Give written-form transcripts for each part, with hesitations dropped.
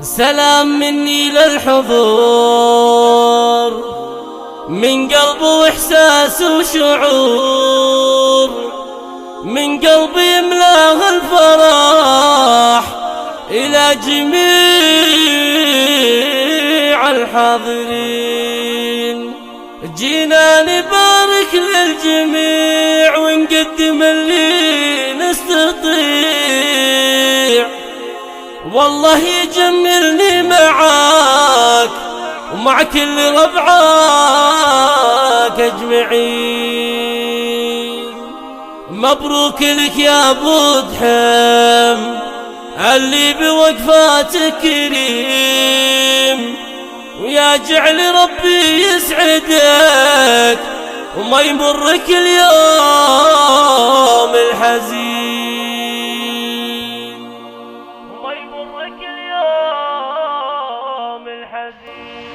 سلام مني للحضور من قلب واحساس وشعور، من قلبي يملاه الفرح إلى جميع الحاضرين. جينا نبارك للجميع ونقدم اللي نستطيع، والله يجملني معاك ومع كل ربعاك أجمعين. مبروك لك يا أبو دحم اللي بوقفاتك كريم، ويا جعل ربي يسعدك وما يمرك اليوم الحزين، وما يمرك اليوم الحزين.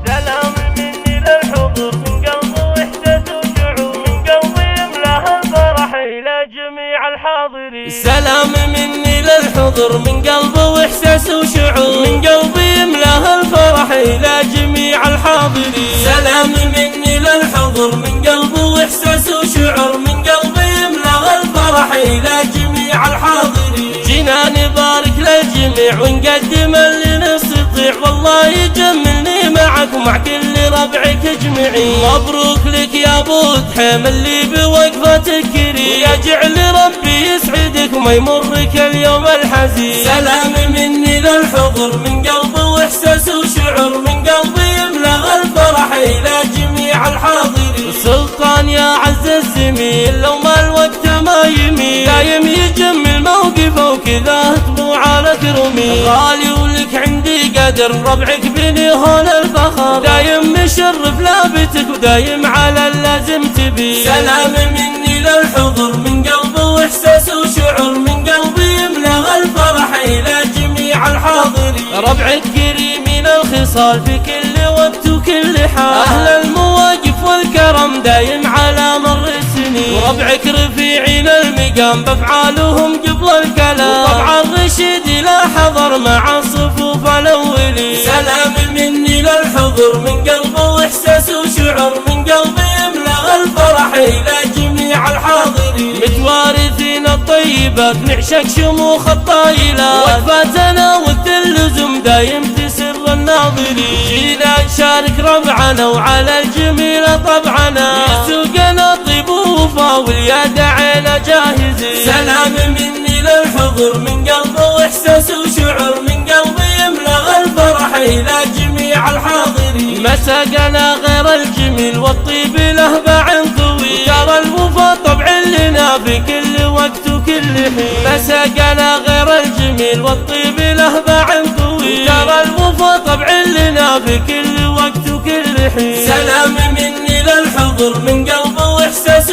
سلام مني للحضور من قلب وحدة وشعور، من قلبي يملاه الفرح إلى جميع الحاضرين. سلام مني للحضور من قلب واحساس وشعور، من قلبي يملاه الفرح إلى جميع الحاضرين. سلام مني للحضور من قلب واحساس وشعور، من قلبي يملاه الفرح إلى جميع الحاضرين. جينا نبارك للجميع ونقدم اللي نستطيع، والله يجملني معك ومع كل ربعك اجمعين. مبروك لك يا ابو دحم اللي بوقفتك كريم، ويا جعل ربي يسعدك وما يمرك اليوم الحزين. سلام مني للحضور من قلب واحساس وشعور، من قلبي يملأ الفرح الى جميع الحاضرين. سلطان يا عز الزميل لو ما الوقت ما يميل، دايم يجمل موقفه وكذا طموع لك رمي. غالي ولك عندي قدر ربعك بني هون الفخر، دايم مشرف لابتك ودايم على اللازم تبي. سلام مني للحضور من قلب واحساس وشعور، من قلبي يملأ الفرح الى جميع الحاضرين. ربعك كريمين الخصال في كل وقت وكل حال، اهل المواقف والكرم دايم على مر السنين. وربعك رفيعين المقام بافعالهم قبل الكلام، وطبعا رشيد لا حضر مع الصفوف الاولين. سلام مني للحضور من قلب واحساس وشعور، من قلبي يملأ الفرح الى جميع الحاضرين. متوارثين الطيبات نعشق شموخ الطايلات، وقفاتنا والتلزم دايم تسر الناظرين. جينا نشارك ربعنا وعلى الجميل طبعنا، يسوقنا طيب ووفا واليد عينا جاهزين. سلام مني للحضور من قلب واحساس وشعور، من قلبي يملأ الفرح الى جميع الحاضرين. مساقنا غير الجميل والطيب له باع طويل، ترى الوفا طبع لنا في كل وقت وكل حين. مساقنا غير الجميل والطيب له باع طويل، ترى الوفا طبع لنا في كل وقت وكل حين. سلام مني للحضور من قلب واحساس